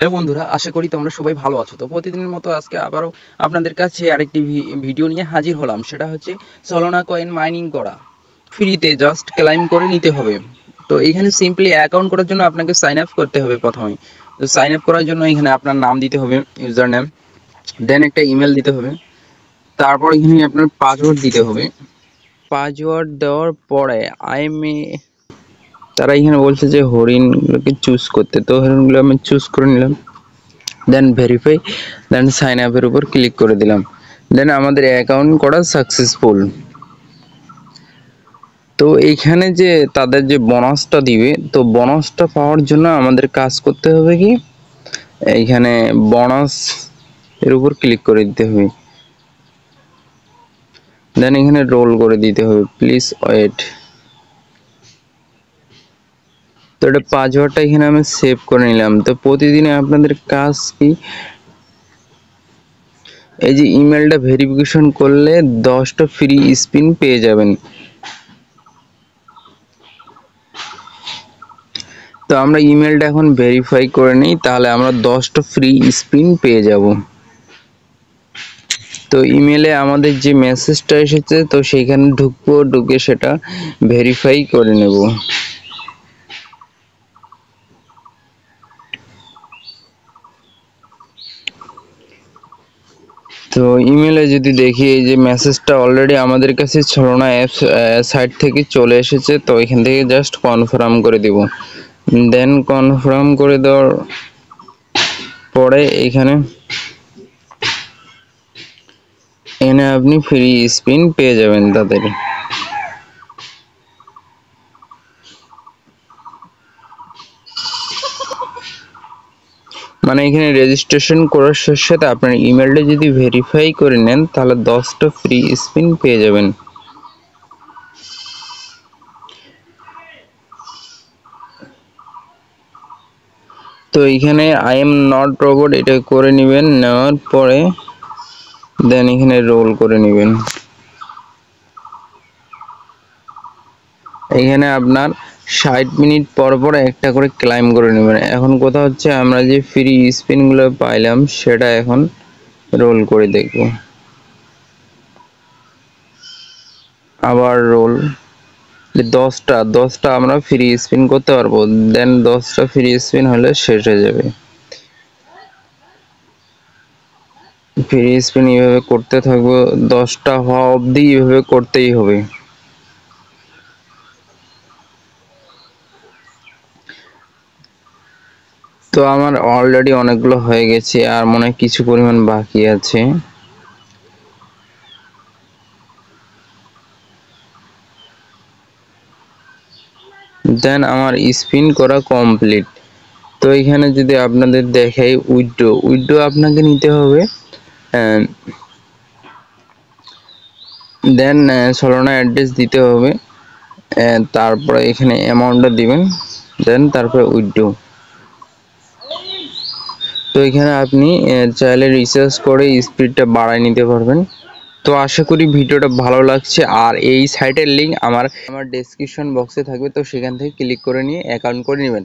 Hello বন্ধুরা, আশা করি তোমরা সবাই ভালো আছো। তো প্রতিদিনের মতো আজকে আবারও আপনাদের কাছে আরেকটি ভিডিও নিয়ে হাজির হলাম। সেটা হচ্ছে সলোনা কয়েন মাইনিং করা, ফ্রিতে জাস্ট ক্লাইম করে নিতে হবে। তো এখানে সিম্পলি অ্যাকাউন্ট করার জন্য আপনাকে সাইন আপ করতে হবে প্রথমেই। তো সাইন আপ করার জন্য এখানে আপনার নাম দিতে হবে, ইউজার নেম, দেন একটা ইমেল দিতে হবে, তারপর এখানে আপনার পাসওয়ার্ড দিতে হবে। পাসওয়ার্ড দেওয়ার পরে তারা এখানে বলছে যে হরিণগুলোকে চুজ করতে, তো হরিণগুলো আমি চুজ করে নিলাম, দেন ভেরিফাই, দেন সাইন আপের উপর ক্লিক করে দিলাম। দেন আমাদের অ্যাকাউন্ট করা সাকসেসফুল। তো এইখানে যে তাদের যে বোনাসটা দিবে, তো বোনাসটা পাওয়ার জন্য আমাদের কাজ করতে হবে কি, এইখানে বোনাস এর উপর ক্লিক করে দিতে হবে, দেন এখানে রোল করে দিতে হবে, প্লিজ ওয়েট। তো এটা পাসওয়ার্ডটা এখানে আমি সেভ করে নিলাম। তো প্রতিদিনে আপনাদের কাজ কি, এই যে ইমেলটা ভেরিফিকেশন করলে 10টা ফ্রি স্পিন পেয়ে যাবেন। তো আমরা ইমেলটা এখন ভেরিফাই করে নিই, তাহলে আমরা 10টা ফ্রি স্পিন পেয়ে যাব। তো ইমেলে আমাদের যে মেসেজটা এসেছে, তো সেইখানে ঢুকবো, ঢুকে সেটা ভেরিফাই করে নেব। তো ইমেলে যদি দেখি, এই যে মেসেজটা অলরেডি আমাদের কাছে ছলনা অ্যাপস সাইট থেকে চলে এসেছে। তো এখান থেকে জাস্ট কনফার্ম করে দিব, দেন কনফার্ম করে দেওয়ার পরে এখানে এনে আপনি ফ্রি স্পিন পেয়ে যাবেন তাদের। মানে এখানে রেজিস্ট্রেশন করার সাথে সাথে আপনার ইমেলটা যদি ভেরিফাই করে নেন, তাহলে 10টা ফ্রি স্পিন পেয়ে যাবেন। তো এখানে আই এম নট রোবট এটা করে নেবেন, নেওয়ার পরে দেন এখানে রোল করে নেবেন। এখানে আপনার 60 মিনিট পর পর একটা করে ক্লাইম করে নেবেন। এখন কথা হচ্ছে, আমরা যে ফ্রি স্পিনগুলো পাইলাম সেটা এখন রোল করে দেখব। আবার রোল, 10টা আমরা ফ্রি স্পিন করতে পারবো, দেন 10টা ফ্রি স্পিন হলে শেষ হয়ে যাবে। ফ্রি স্পিন এইভাবে করতে থাকবো, 10টা হওয়া অবধি এইভাবে করতেই হবে। তো আমার অলরেডি অনেকগুলো হয়ে গেছে, আর মনে হয় কিছু পরিমাণ বাকি আছে। দেন আমার স্পিন করা কমপ্লিট। তো এখানে যদি আপনাদের দেখাই উইথড্র আপনাকে নিতে হবে, দেন সলোনা অ্যাড্রেস দিতে হবে, তারপরে এখানে অ্যামাউন্টটা দিবেন, দেন তারপরে উইথড্র। তো এখানে আপনি চাইলে রিসার্চ করে স্পিডটা বাড়ায় নিতে পারবেন। তো আশা করি ভিডিওটা ভালো লাগছে, আর এই সাইটের লিঙ্ক আমার ডেসক্রিপশন বক্সে থাকবে, তো সেখান থেকে ক্লিক করে নিয়ে অ্যাকাউন্ট করে নেবেন।